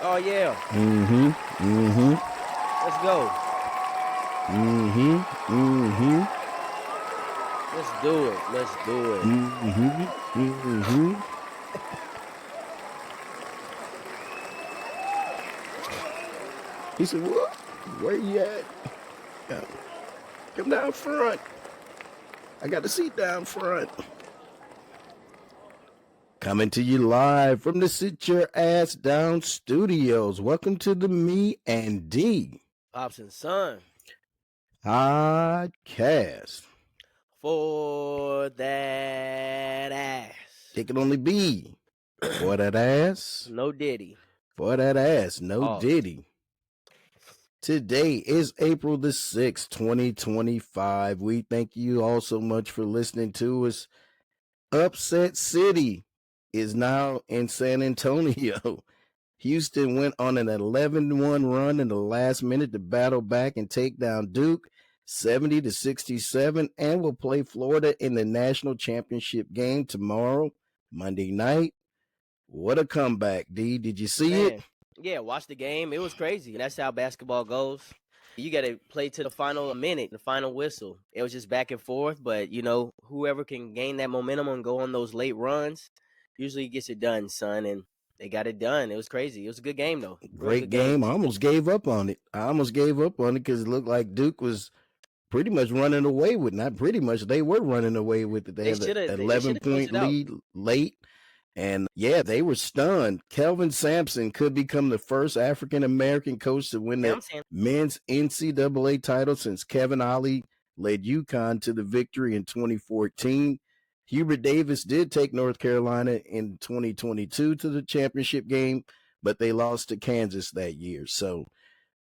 Oh yeah. Mm-hmm. Mm-hmm. Let's go. Mm-hmm. Mm-hmm. Let's do it. Let's do it. Mm-hmm. Mm-hmm. He said, "What? Where you at? Yeah. Come down front. I got a seat down front." Coming to you live from the Sit Your Ass Down Studios. Welcome to the Me and D Pops and Son. podcast. For that ass. It can only be for that ass. No Diddy. For that ass. No Pause. Diddy. Today is April the 6th, 2025. We thank you all so much for listening to us. Upset City is now in San Antonio. Houston went on an 11-1 run in the last minute to battle back and take down Duke 70-67 and will play Florida in the national championship game tomorrow, Monday night. What a comeback, D. Did you see it? Yeah, watch the game. It was crazy. That's how basketball goes. You got to play to the final minute, the final whistle. It was just back and forth, but whoever can gain that momentum and go on those late runs usually gets it done, son. And they got it done. It was crazy. It was a good game, though. Great game. I almost gave up on it. Because it looked like Duke was pretty much running away with it. Not pretty much. They were running away with it. They had an 11-point lead late. And yeah, they were stunned. Kelvin Sampson could become the first African-American coach to win the men's NCAA title since Kevin Ollie led UConn to the victory in 2014. Hubert Davis did take North Carolina in 2022 to the championship game, but they lost to Kansas that year. So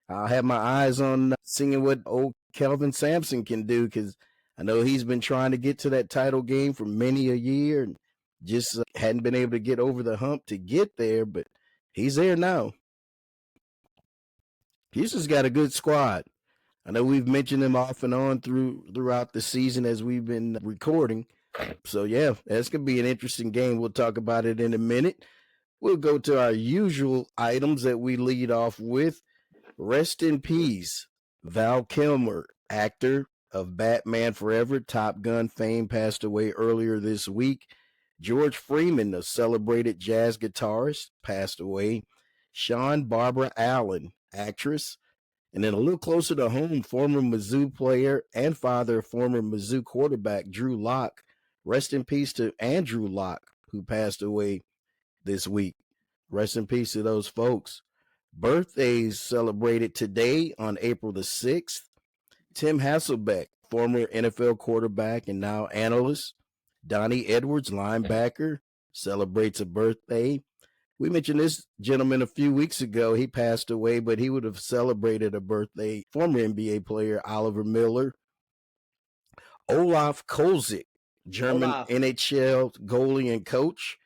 I'll have my eyes on seeing what old Kelvin Sampson can do, because I know he's been trying to get to that title game for many a year and just hadn't been able to get over the hump to get there, but he's there now. Houston's got a good squad. I know we've mentioned them off and on throughout the season as we've been recording. So yeah, that's going to be an interesting game. We'll talk about it in a minute. We'll go to our usual items that we lead off with. Rest in peace, Val Kilmer, actor of Batman Forever, Top Gun fame, passed away earlier this week. George Freeman, a celebrated jazz guitarist, passed away. Sean Barbara Allen, actress. And then a little closer to home, former Mizzou player and father of former Mizzou quarterback Drew Lock. Rest in peace to Andrew Lock, who passed away this week. Rest in peace to those folks. Birthdays celebrated today on April the 6th. Tim Hasselbeck, former NFL quarterback and now analyst. Donnie Edwards, linebacker, celebrates a birthday. We mentioned this gentleman a few weeks ago. He passed away, but he would have celebrated a birthday. Former NBA player Oliver Miller. Olaf Kolzig, German NHL goalie and coach.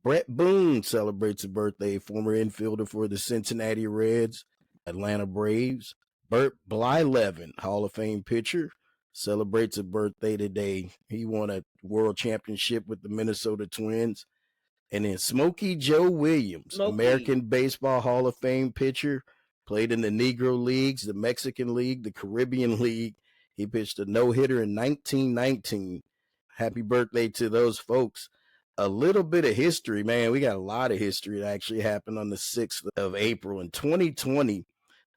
Brett Boone celebrates a birthday, former infielder for the Cincinnati Reds, Atlanta Braves. Bert Blyleven, Hall of Fame pitcher, celebrates a birthday today. He won a world championship with the Minnesota Twins. And then Smokey Joe Williams, American Baseball Hall of Fame pitcher, played in the Negro Leagues, the Mexican League, the Caribbean League. He pitched a no-hitter in 1919. Happy birthday to those folks. A little bit of history, man. We got a lot of history that actually happened on the 6th of April. In 2020,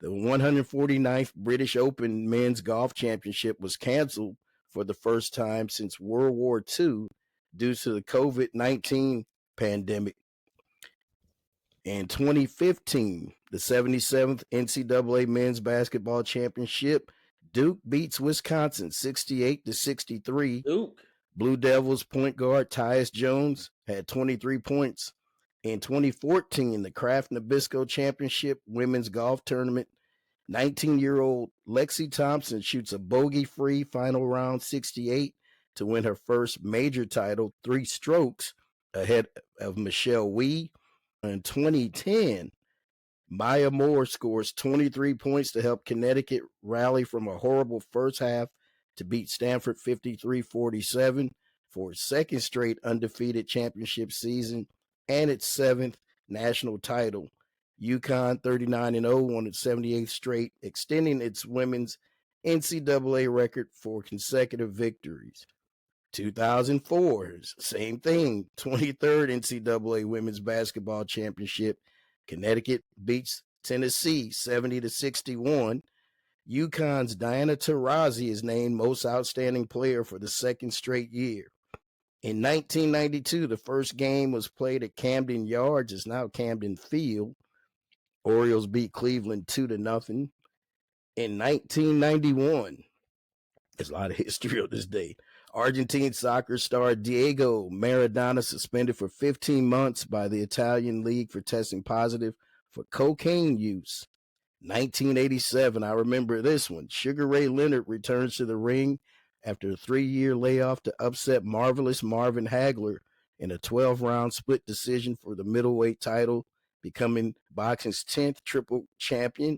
the 149th British Open Men's Golf Championship was canceled for the first time since World War II due to the COVID-19 pandemic. In 2015, the 77th NCAA Men's Basketball Championship, Duke beats Wisconsin 68-63. Duke. Blue Devils point guard Tyus Jones had 23 points. In 2014, the Kraft Nabisco Championship Women's Golf Tournament, 19-year-old Lexi Thompson shoots a bogey-free final round 68 to win her first major title, 3 strokes ahead of Michelle Wie. In 2010, Maya Moore scores 23 points to help Connecticut rally from a horrible first half to beat Stanford 53-47 for its second straight undefeated championship season and its 7th national title. UConn 39-0 on its 78th straight, extending its women's NCAA record for consecutive victories. 2004, same thing, 23rd NCAA Women's Basketball Championship. Connecticut beats Tennessee 70-61. UConn's Diana Taurasi is named Most Outstanding Player for the second straight year. In 1992, the first game was played at Camden Yards. It's now Camden Field. Orioles beat Cleveland 2-0. In 1991, there's a lot of history on this day. Argentine soccer star Diego Maradona suspended for 15 months by the Italian league for testing positive for cocaine use. 1987, I remember this one. Sugar Ray Leonard returns to the ring after a 3-year layoff to upset Marvelous Marvin Hagler in a 12-round split decision for the middleweight title, becoming boxing's 10th triple champion.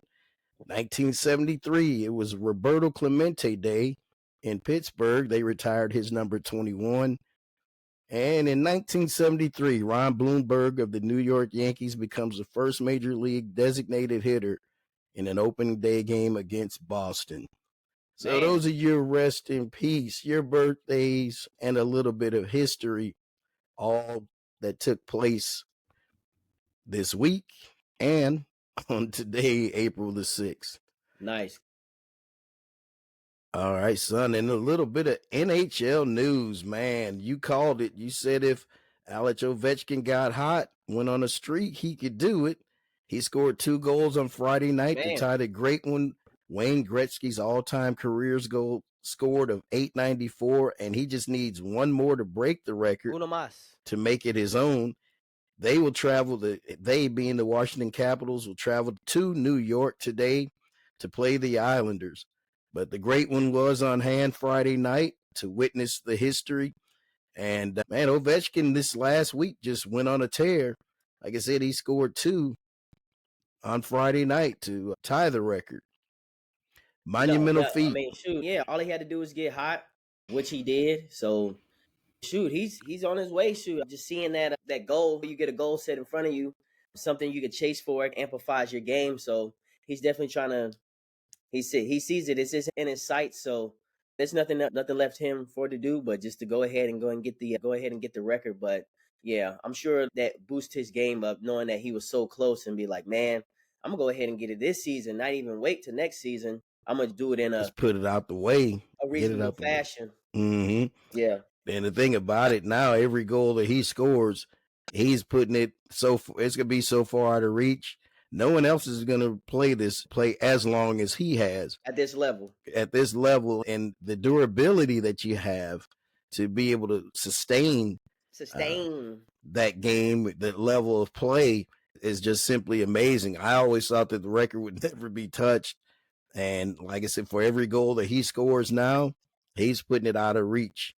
1973, it was Roberto Clemente Day in Pittsburgh. They retired his number 21. And in 1973, Ron Blomberg of the New York Yankees becomes the first major league designated hitter in an opening day game against Boston. So Man. those are your rest in peace, your birthdays, and a little bit of history, all that took place this week and on today, April the 6th. Nice. All right, son. And a little bit of NHL news, man. You called it. You said if Alex Ovechkin got hot, went on a streak, he could do it. He scored 2 goals on Friday night to tie the great one, Wayne Gretzky's all-time careers goal scored of .894, and he just needs one more to break the record to make it his own. They will travel, they being the Washington Capitals, will travel to New York today to play the Islanders. But the great one was on hand Friday night to witness the history. And, man, Ovechkin this last week just went on a tear. Like I said, he scored 2 on Friday night to tie the record. Monumental feat. I mean, shoot, yeah, all he had to do was get hot, which he did. So, shoot, he's on his way. Shoot, just seeing that goal, you get a goal set in front of you, something you could chase for, it amplifies your game. So he's definitely trying to. He sees it. It's just in his sights. So there's nothing left him for to do, but just to go ahead and get the record. But yeah, I'm sure that boosts his game up, knowing that he was so close and be like, man, I'm gonna go ahead and get it this season, not even wait till next season. I'm gonna do it in just put it out the way, a reasonable fashion. Mm-hmm. Yeah. And the thing about it now, every goal that he scores, he's putting it it's gonna be so far out of reach. No one else is gonna play as long as he has at this level. And the durability that you have to be able to sustain that game, that level of play is just simply amazing. I always thought that the record would never be touched. And like I said, for every goal that he scores now, he's putting it out of reach.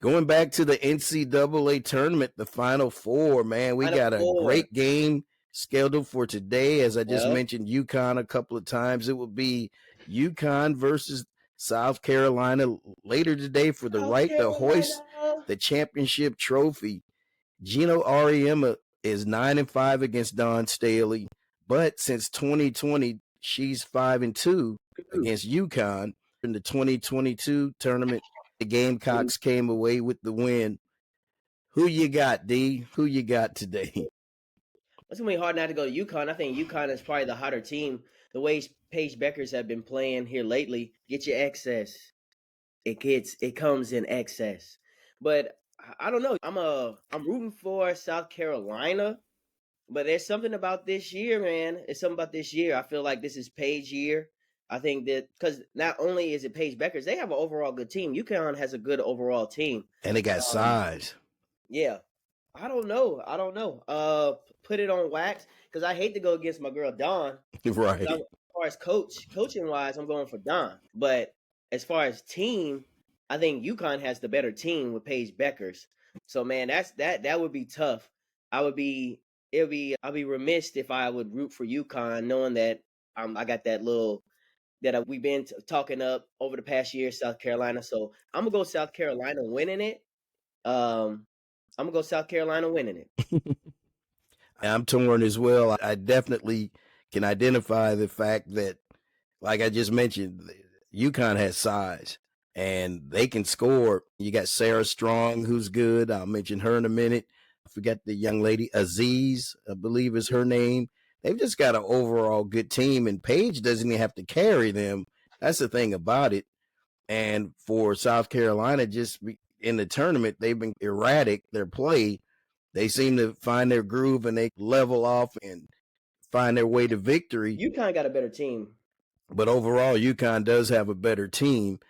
Going back to the NCAA tournament, the Final Four, man, we got a great game scheduled for today. As I just mentioned, UConn a couple of times. It will be UConn versus South Carolina later today for the to hoist the championship trophy. Gino Auriemma is 9-5 against Dawn Staley, but since 2020, she's 5-2 against UConn. In the 2022 tournament, the Gamecocks came away with the win. Who you got, D? Who you got today? It's gonna be hard not to go to UConn. I think UConn is probably the hotter team. The way Paige Beckers have been playing here lately, get your excess. It comes in excess. But I don't know. I'm rooting for South Carolina, but there's something about this year, man. It's something about this year. I feel like this is Paige year. I think that because not only is it Paige Beckers, they have an overall good team. UConn has a good overall team, and they got size. Yeah, I don't know. Put it on wax because I hate to go against my girl Dawn. Right. As far as coaching wise, I'm going for Dawn. But as far as team, I think UConn has the better team with Paige Beckers. So man, that would be tough. I'd be remiss if I would root for UConn, knowing that I got that little that we've been talking up over the past year, South Carolina. So I'm gonna go South Carolina winning it. I'm gonna go South Carolina winning it. I'm torn as well. I definitely can identify the fact that, like I just mentioned, UConn has size and they can score. You got Sarah Strong, who's good. I'll mention her in a minute. I forget the young lady, Aziz, I believe is her name. They've just got an overall good team, and Paige doesn't even have to carry them. That's the thing about it. And for South Carolina, in the tournament, they've been erratic, their play. They seem to find their groove and they level off and find their way to victory. UConn got a better team. But overall, UConn does have a better team.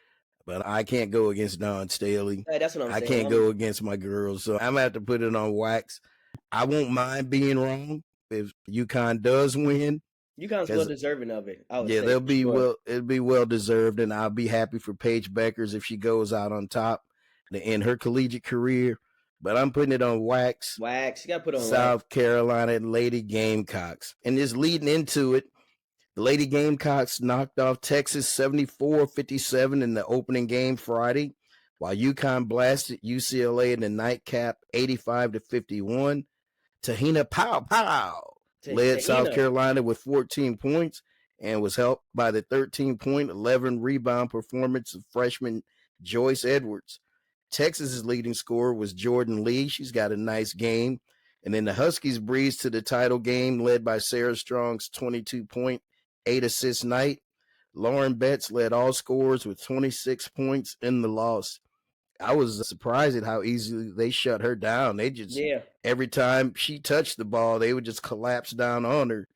But I can't go against Don Staley. Hey, that's what I'm I saying. can't go against my girls. So I'm going to have to put it on wax. I won't mind being wrong if UConn does win. UConn's well deserving of it. I would say, they'll be sure. It'll be well deserved, and I'll be happy for Paige Beckers if she goes out on top in her collegiate career. But I'm putting it on wax. Wax, you got to put on South wax. Carolina Lady Gamecocks, and just leading into it, the Lady Gamecocks knocked off Texas 74-57 in the opening game Friday, while UConn blasted UCLA in the nightcap 85-51. Tahina Pow led South Carolina with 14 points and was helped by the 13-point, 11-rebound performance of freshman Joyce Edwards. Texas's leading scorer was Jordan Lee. She's got a nice game. And then the Huskies breezed to the title game, led by Sarah Strong's 22-point, 8-assist night. Lauren Betts led all scorers with 26 points in the loss. I was surprised at how easily they shut her down. They just, every time she touched the ball, they would just collapse down on her.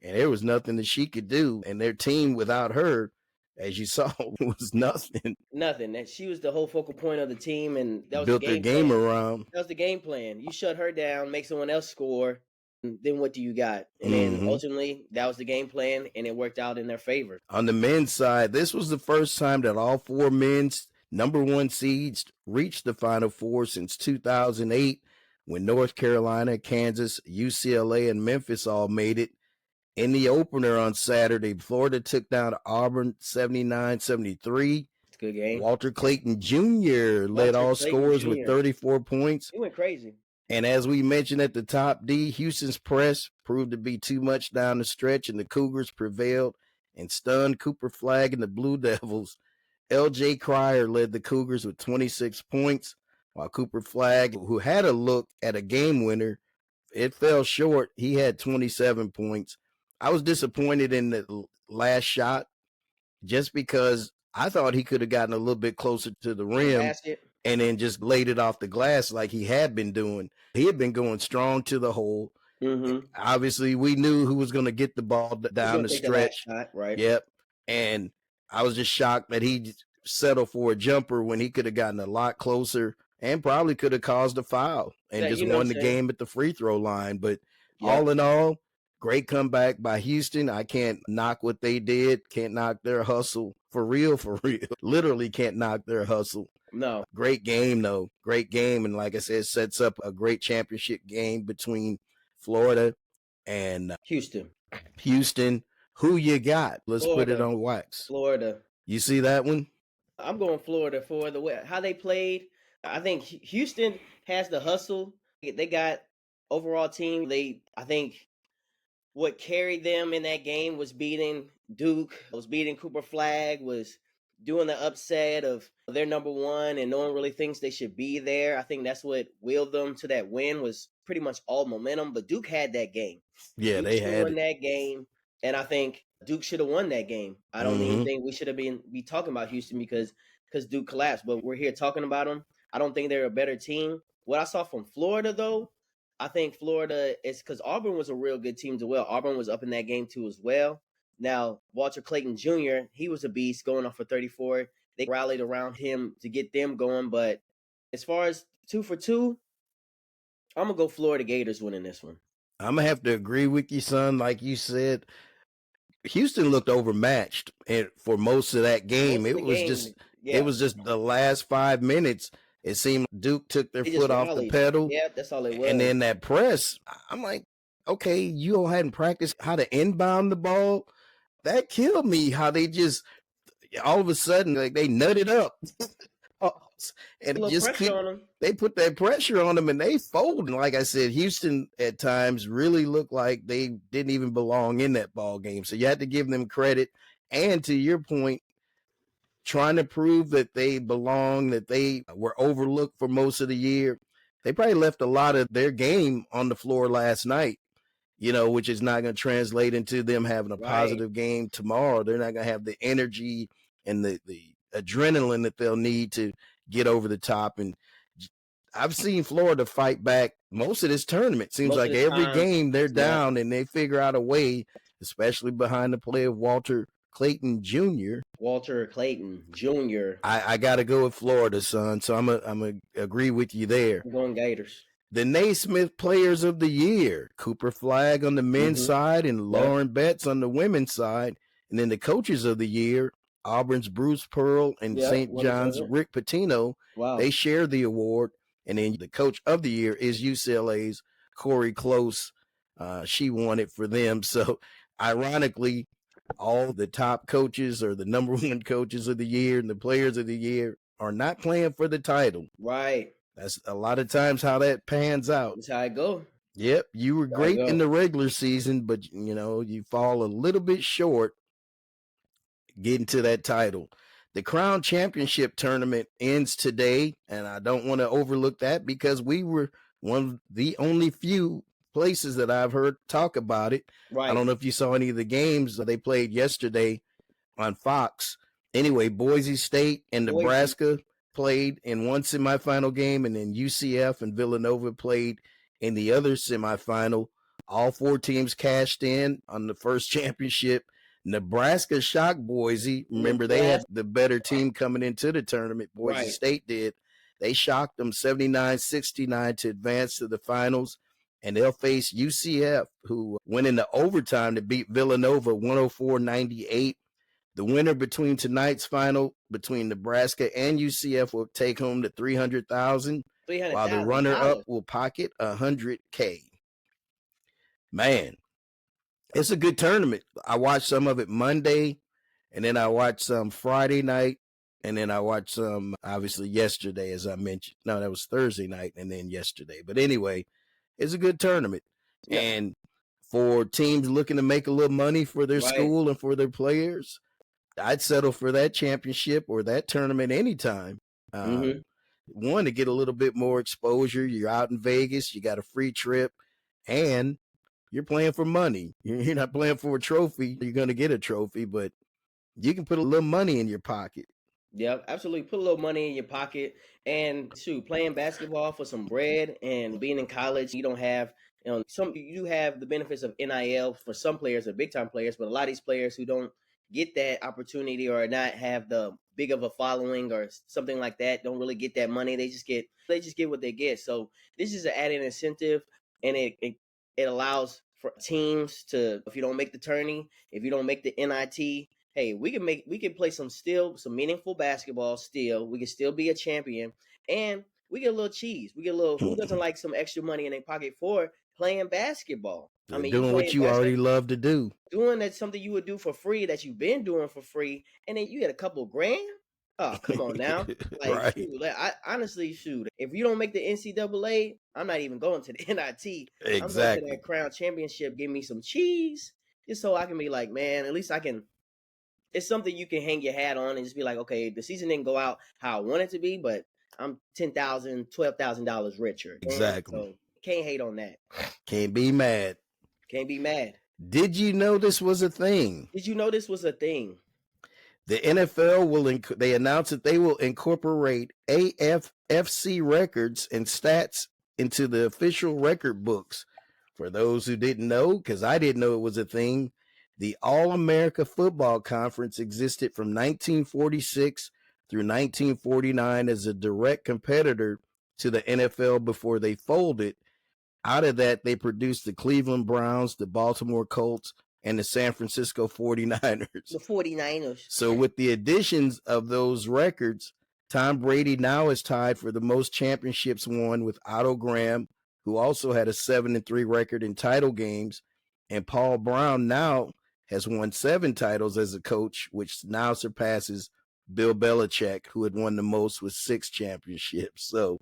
And there was nothing that she could do. And their team without her, as you saw, was nothing. Nothing. That she was the whole focal point of the team, and that was built the their game around. That was the game plan. You shut her down, make someone else score, and then what do you got? And then ultimately, that was the game plan, and it worked out in their favor. On the men's side, this was the first time that all four men's number one seeds reached the Final Four since 2008, when North Carolina, Kansas, UCLA, and Memphis all made it. In the opener on Saturday, Florida took down Auburn 79-73. Good game. Walter Clayton Jr. led all scorers with 34 points. He went crazy. And as we mentioned at the top, Houston's press proved to be too much down the stretch, and the Cougars prevailed and stunned Cooper Flagg and the Blue Devils. L.J. Cryer led the Cougars with 26 points, while Cooper Flagg, who had a look at a game winner, it fell short. He had 27 points. I was disappointed in the last shot just because I thought he could have gotten a little bit closer to the rim and then just laid it off the glass like he had been doing. He had been going strong to the hole. Obviously, we knew who was going to get the ball down the stretch. Right. Yep. And I was just shocked that he settled for a jumper when he could have gotten a lot closer and probably could have caused a foul and just won the game at the free throw line. But all in all, great comeback by Houston. I can't knock what they did. Can't knock their hustle. For real. Literally can't knock their hustle. No. Great game, though. Great game. And like I said, sets up a great championship game between Florida and Houston. Who you got? Let's put it on wax. Florida. You see that one? I'm going Florida for the way how they played. I think Houston has the hustle. They got overall team. I think what carried them in that game was beating Duke, was beating Cooper Flagg, was doing the upset of their number one, and no one really thinks they should be there. I think that's what willed them to that win, was pretty much all momentum. But Duke had that game. Yeah, Duke they had won that game, and I think Duke should have won that game. I don't even think we should have be talking about Houston because Duke collapsed. But we're here talking about them. I don't think they're a better team. What I saw from Florida, though, I think Florida is because Auburn was a real good team as well. Auburn was up in that game too as well. Now, Walter Clayton Jr., he was a beast going off for 34. They rallied around him to get them going. But as far as 2 for 2, I'm going to go Florida Gators winning this one. I'm going to have to agree with you, son. Like you said, Houston looked overmatched for most of that game. It was just the last 5 minutes. It seemed Duke took their foot off the pedal. Yeah, that's all it was. And then that press, I'm like, okay, you all hadn't practiced how to inbound the ball. That killed me, how they just all of a sudden, like, they nutted up. And A it little just pressure could. on them. They put that pressure on them and they folded. Like I said, Houston at times really looked like they didn't even belong in that ball game. So you had to give them credit. And to your point, trying to prove that they belong, that they were overlooked for most of the year. They probably left a lot of their game on the floor last night, which is not going to translate into them having a Right. positive game tomorrow. They're not going to have the energy and the adrenaline that they'll need to get over the top. And I've seen Florida fight back most of this tournament. Seems Most like of the every time, game they're yeah. down and they figure out a way, especially behind the play of Walter Clayton Jr. Walter Clayton Jr. I got to go with Florida, son. So I'm a agree with you there. I'm going Gators. The Naismith Players of the Year, Cooper Flagg on the men's side and Yep. Lauren Betts on the women's side. And then the Coaches of the Year, Auburn's Bruce Pearl and Yep. St. John's Rick Pitino. Wow. They share the award. And then the Coach of the Year is UCLA's Corey Close. She won it for them. So ironically, all the top coaches or the number one coaches of the year and the players of the year are not playing for the title. Right. That's a lot of times how that pans out. That's how it go. Yep, you were great in the regular season, but you fall a little bit short getting to that title. The Crown Championship tournament ends today, and I don't want to overlook that because we were one of the only few places that I've heard talk about it. Right. I don't know if you saw any of the games that they played yesterday on Fox. Anyway, Boise State and Nebraska played in one semifinal game, and then UCF and Villanova played in the other semifinal. All four teams cashed in on the first championship. Nebraska shocked Boise. Remember, they had the better team coming into the tournament. Boise State did. They shocked them 79-69 to advance to the finals. And they'll face UCF, who went into overtime to beat Villanova 104-98. The winner between tonight's final between Nebraska and UCF will take home the $300,000, while the runner-up will pocket $100K. Man, it's a good tournament. I watched some of it Monday, and then I watched some Friday night, and then I watched some, obviously, yesterday, as I mentioned. No, that was Thursday night, and then yesterday. But anyway, it's a good tournament. Yeah. And for teams looking to make a little money for their school and for their players, I'd settle for that championship or that tournament anytime. One, to get a little bit more exposure. You're out in Vegas, you got a free trip, and you're playing for money. You're not playing for a trophy. You're going to get a trophy, but you can put a little money in your pocket. Yep, absolutely. Put a little money in your pocket. And playing basketball for some bread and being in college, you don't have you have the benefits of NIL for some players or big time players, but a lot of these players who don't get that opportunity or not have the big of a following or something like that don't really get that money. They just get what they get. So this is an added incentive, and it allows for teams to, if you don't make the tourney, if you don't make the NIT, hey, we can play some meaningful basketball still. We can still be a champion, and we get a little cheese. We get a little, who doesn't like some extra money in their pocket for playing basketball? I mean, doing what you already love to do. Doing that's something you would do for free that you've been doing for free, and then you get a couple grand. Oh, come on now. Like, I honestly, if you don't make the NCAA, I'm not even going to the NIT. Exactly. I'm going to that Crown Championship. Give me some cheese, just so I can be like, man, at least I can. It's something you can hang your hat on and just be like, okay, the season didn't go out how I want it to be, but I'm $10,000, $12,000 richer. Exactly. So can't hate on that. Can't be mad. Can't be mad. Did you know this was a thing? The NFL they announced that they will incorporate AFFC records and stats into the official record books. For those who didn't know, because I didn't know it was a thing, the All-America Football Conference existed from 1946 through 1949 as a direct competitor to the NFL before they folded. Out of that, they produced the Cleveland Browns, the Baltimore Colts, and the San Francisco 49ers. The 49ers. So with the additions of those records, Tom Brady now is tied for the most championships won with Otto Graham, who also had a 7-3 record in title games. And Paul Brown now has won 7 titles as a coach, which now surpasses Bill Belichick, who had won the most with 6 championships. So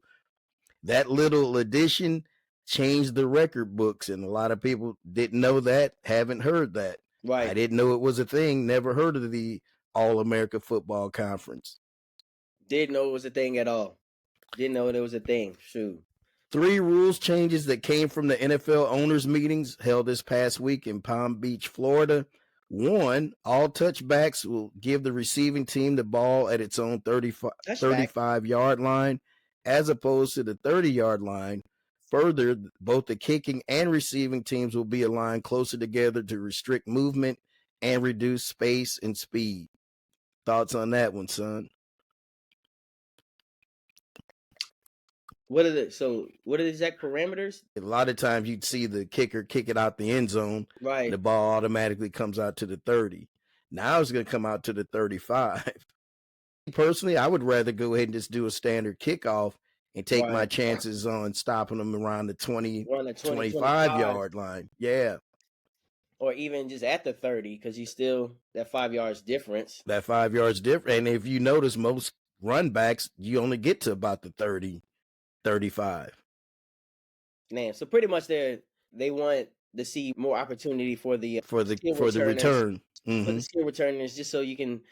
that little addition changed the record books, and a lot of people didn't know that, haven't heard that. I Right. didn't know it was a thing, never heard of the All America Football Conference. Didn't know it was a thing at all. Didn't know it was a thing. Shoot. 3 rules changes that came from the NFL owners meetings held this past week in Palm Beach, Florida. 1, all touchbacks will give the receiving team the ball at its own 35-yard line as opposed to the 30-yard line. Further, both the kicking and receiving teams will be aligned closer together to restrict movement and reduce space and speed. Thoughts on that one, son? What are the exact parameters? A lot of times you'd see the kicker kick it out the end zone. Right. The ball automatically comes out to the 30. Now it's going to come out to the 35. Personally, I would rather go ahead and just do a standard kickoff and take my chances on stopping them around the 20, 25-yard line. Yeah. Or even just at the 30, because you still, that 5 yards difference. That 5 yards different. And if you notice, most run backs, you only get to about the 30, 35. Man, so pretty much they want to see more opportunity for the return. Mm-hmm. For the skill returners, just so you can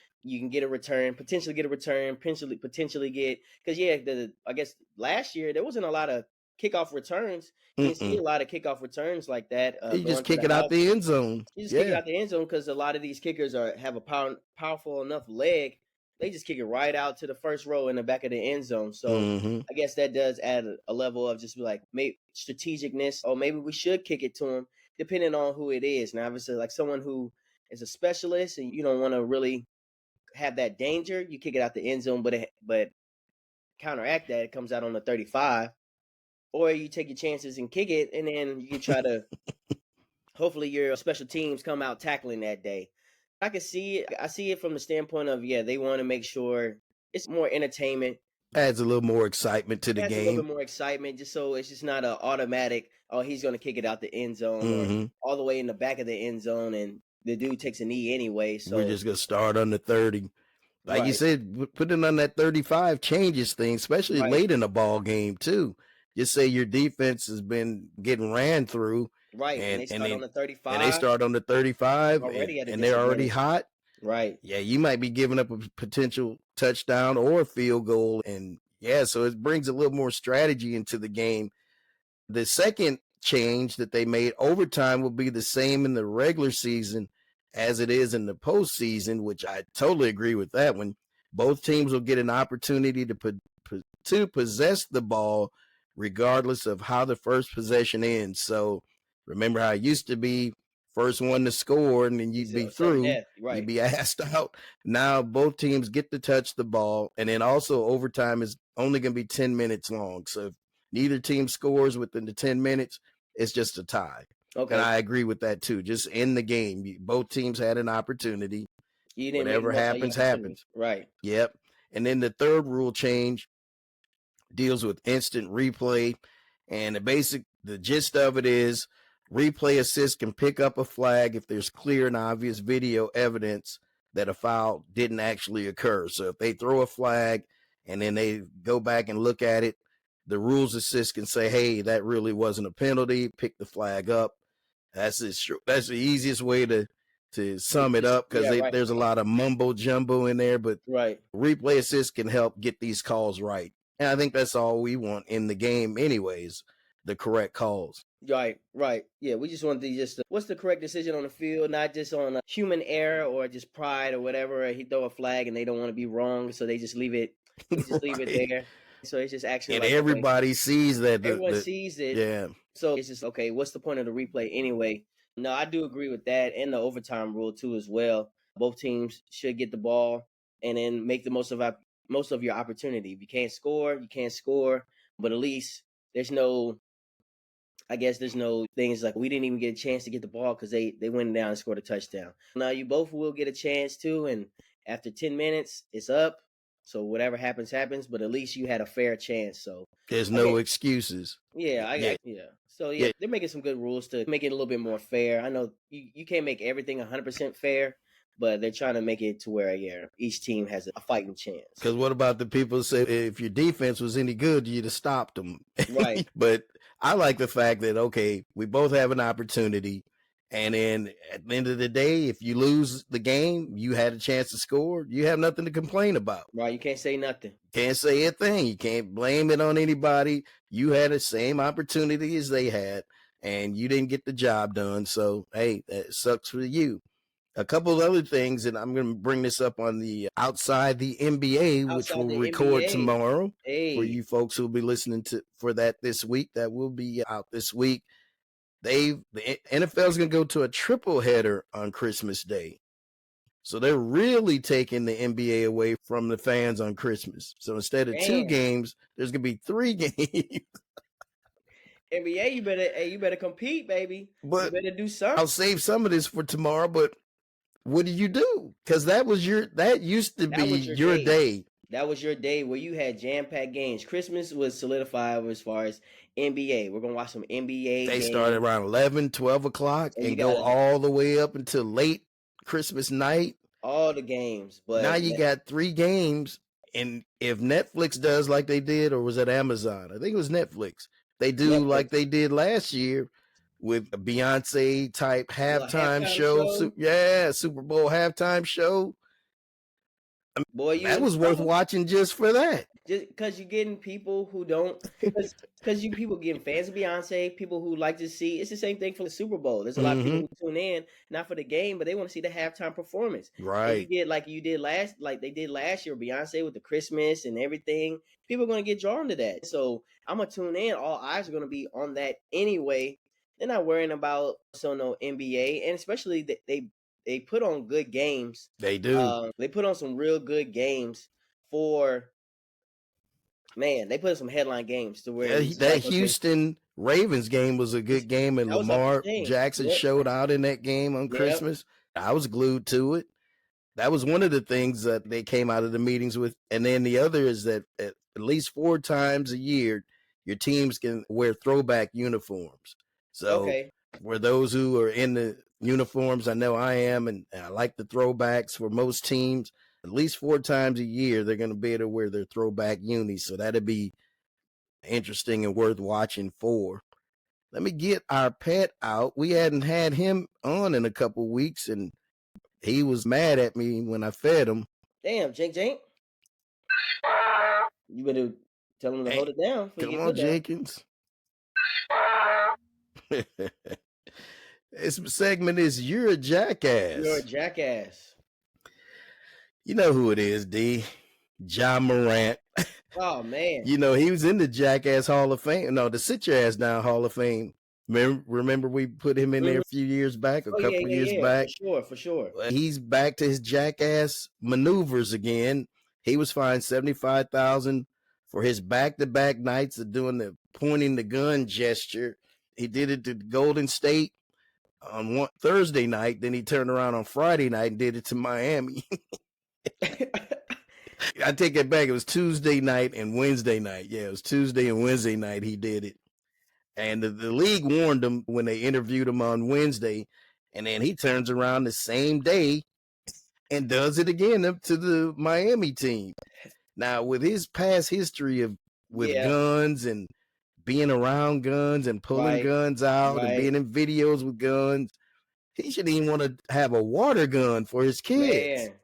get a return, potentially get, because I guess last year there wasn't a lot of kickoff returns. You didn't see a lot of kickoff returns like that. You just kick it out the end zone. You just kick it out the end zone because a lot of these kickers have a powerful enough leg. They just kick it right out to the first row in the back of the end zone. So I guess that does add a level of just like maybe strategicness, or maybe we should kick it to him, depending on who it is. Now, obviously, like someone who is a specialist and you don't want to really have that danger, you kick it out the end zone, but counteract that, it comes out on the 35. Or you take your chances and kick it, and then you can try to hopefully your special teams come out tackling that day. I can see it. I see it from the standpoint of, they want to make sure it's more entertainment. Adds a little more excitement to the game. A little bit more excitement, just so it's just not an automatic, oh, he's going to kick it out the end zone or all the way in the back of the end zone, and the dude takes a knee anyway. So we're just going to start on the 30. Like you said, putting on that 35 changes things, especially late in the ball game too. Just say your defense has been getting ran through. Right. And they start on the 35. And they start on the 35 and they're already hot. Right. Yeah, you might be giving up a potential touchdown or a field goal. And so it brings a little more strategy into the game. The second change that they made, overtime will be the same in the regular season as it is in the postseason, which I totally agree with that one. Both teams will get an opportunity to possess the ball regardless of how the first possession ends. So remember how it used to be, first one to score and then you'd be through. You'd be asked out. Now both teams get to touch the ball, and then also overtime is only going to be 10 minutes long. So if neither team scores within the 10 minutes, it's just a tie. Okay. And I agree with that too. Just in the game, both teams had an opportunity. Whatever happens, happens. Right. Yep. And then the third rule change deals with instant replay. And the gist of it is replay assist can pick up a flag if there's clear and obvious video evidence that a foul didn't actually occur. So if they throw a flag and then they go back and look at it, the rules assist can say, hey, that really wasn't a penalty, pick the flag up. That's the easiest way to sum it up, because there's a lot of mumbo jumbo in there, but replay assist can help get these calls right. And I think that's all we want in the game anyways, the correct calls. Right. Yeah, we just want what's the correct decision on the field, not just on human error or just pride or whatever. He throw a flag and they don't want to be wrong, so they just leave it. Leave it there. So it's just actually, and everybody sees that. Everyone sees it. Yeah. So it's just, okay, what's the point of the replay anyway? No, I do agree with that, and the overtime rule too as well. Both teams should get the ball and then make the most of your opportunity. If you can't score, you can't score. But at least there's no things like we didn't even get a chance to get the ball because they went down and scored a touchdown. Now you both will get a chance to, and after 10 minutes, it's up. So whatever happens, happens. But at least you had a fair chance. So there's no excuses. Yeah, So they're making some good rules to make it a little bit more fair. I know you can't make everything 100% fair, but they're trying to make it to where each team has a fighting chance. Because what about the people who say if your defense was any good, you'd have stopped them? Right. But I like the fact that, okay, we both have an opportunity. And then at the end of the day, if you lose the game, you had a chance to score. You have nothing to complain about. Right. You can't say nothing. Can't say a thing. You can't blame it on anybody. You had the same opportunity as they had, and you didn't get the job done. So, hey, that sucks for you. A couple of other things, and I'm going to bring this up on the Outside the NBA, which Outside we'll the record NBA. tomorrow Hey. for you folks who will be listening to for that this week. That will be out this week. The NFL is going to go to a triple header on Christmas Day. So they're really taking the NBA away from the fans on Christmas. So instead of 2 games, there's going to be 3 games. NBA, you better compete, baby. But you better do something. I'll save some of this for tomorrow, but what do you do? Because that used to be your day. That was your day where you had jam-packed games. Christmas was solidified as far as NBA. We're going to watch some NBA They games. started around 11, 12 o'clock and go all the way up until late Christmas night. All the games. But now you got 3 games. And if Netflix does like they did, or was it Amazon? I think it was Netflix. They do like they did last year with a Beyonce type halftime show. Super Bowl halftime show. I mean, that was worth watching just for that. Just because you're getting people who don't, because you people getting fans of Beyonce, people who like to see. It's the same thing for the Super Bowl. There's a lot of people who tune in not for the game, but they want to see the halftime performance. Right. And you get like they did last year, Beyonce with the Christmas and everything. People are going to get drawn to that. So I'm gonna tune in. All eyes are going to be on that anyway. They're not worrying about no NBA, and especially they put on good games. They do. They put on some real good games for. Man, they put in some headline games to where that Houston Ravens game was a good game, and Lamar Jackson showed out in that game on Christmas. I was glued to it. That was one of the things that they came out of the meetings with. And then the other is that at least 4 times a year, your teams can wear throwback uniforms. So for those who are in the uniforms, I know I am, and I like the throwbacks for most teams. At least 4 times a year, they're going to be able to wear their throwback unis. So that'd be interesting and worth watching for. Let me get our pet out. We hadn't had him on in a couple weeks, and he was mad at me when I fed him. Damn, Jink. You better tell him to hold it down. Come on, Jenkins. This segment is You're a Jackass. You're a Jackass. You know who it is, D. Ja Morant. Oh, man. You know, he was in the Jackass Hall of Fame. No, the Sit Your Ass Down Hall of Fame. Remember we put him in there a few years back, a couple of years back? For sure. He's back to his jackass maneuvers again. He was fined $75,000 for his back-to-back nights of doing the pointing the gun gesture. He did it to Golden State on Thursday night. Then he turned around on Friday night and did it to Miami. I take it back. It was Tuesday night and Wednesday night. Yeah, it was Tuesday and Wednesday night he did it. And the league warned him when they interviewed him on Wednesday. And then he turns around the same day and does it again up to the Miami team. Now, with his past history with guns and being around guns and pulling guns out and being in videos with guns, he shouldn't even want to have a water gun for his kids. Man.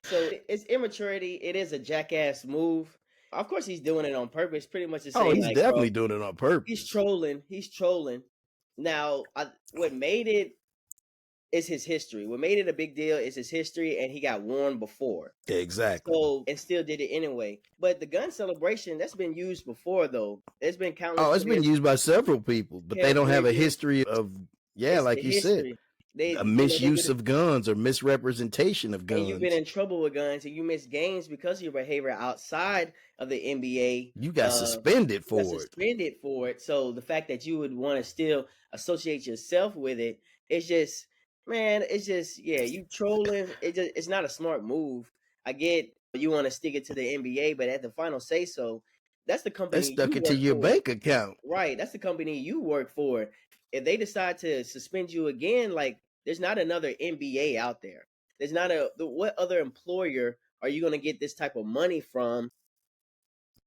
So it's immaturity. It is a jackass move. Of course, he's doing it on purpose. Pretty much the same. Oh, he's definitely doing it on purpose. He's trolling. Now, what made it is his history. What made it a big deal is his history, and he got warned before. Exactly. So, and still did it anyway. But the gun celebration, that's been used before, though. It's been countless. Oh, it's been used by several people, but they don't have a history of, like you said, a misuse of guns or misrepresentation of guns. And you've been in trouble with guns, and you missed games because of your behavior outside of the NBA. You got suspended for it. So the fact that you would want to still associate yourself with it, it's just, man, you trolling. It's not a smart move. I get you want to stick it to the NBA, but at the final say so, that's the company. They stuck it to your bank account. Right. That's the company you work for. If they decide to suspend you again, like There's not another NBA out there. There's not what other employer are you going to get this type of money from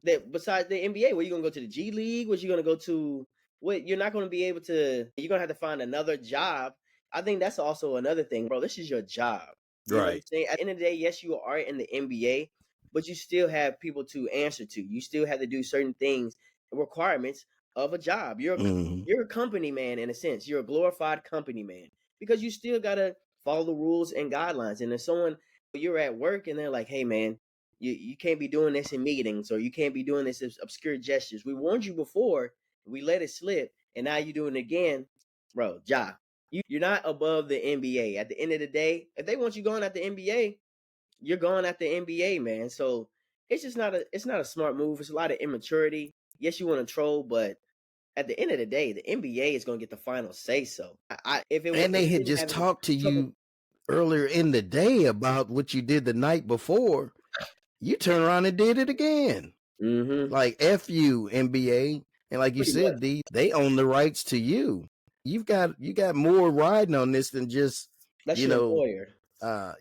that besides the NBA? Where you gonna go to the G League? What you gonna go to? What you're not gonna be able to? You're gonna have to find another job. I think that's also another thing, bro. This is your job. You know what I'm Right. saying? At the end of the day, yes, you are in the NBA, but you still have people to answer to. You still have to do certain things, requirements of a job. You're a company man in a sense. You're a glorified company man because you still gotta follow the rules and guidelines. And if someone you're at work and they're like, "Hey, man, you can't be doing this in meetings or you can't be doing this as obscure gestures. We warned you before, we let it slip, and now you're doing it again, bro. You're not above the NBA. At the end of the day, if they want you going at the NBA, you're going at the NBA, man. So it's just not a smart move. It's a lot of immaturity. Yes, you want to troll, but at the end of the day, the NBA is going to get the final say. So And if they it had didn't just have any talked to trouble, you earlier in the day about what you did the night before. You turn around and did it again. Like F you, NBA. And like you pretty much said, they own the rights to you. You got more riding on this than just, that's you your know, employer.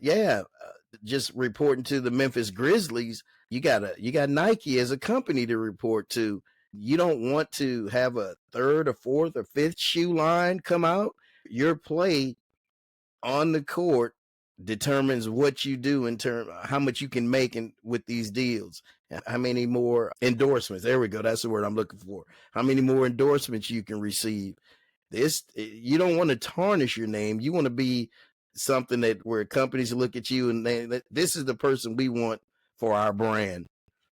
just reporting to the Memphis Grizzlies. You got Nike as a company to report to. You don't want to have a third or fourth or fifth shoe line come out. Your play on the court determines what you do in terms how much you can make with these deals. How many more endorsements? There we go. That's the word I'm looking for. How many more endorsements you can receive? This you don't want to tarnish your name. You want to be something that where companies look at you and this is the person we want for our brand.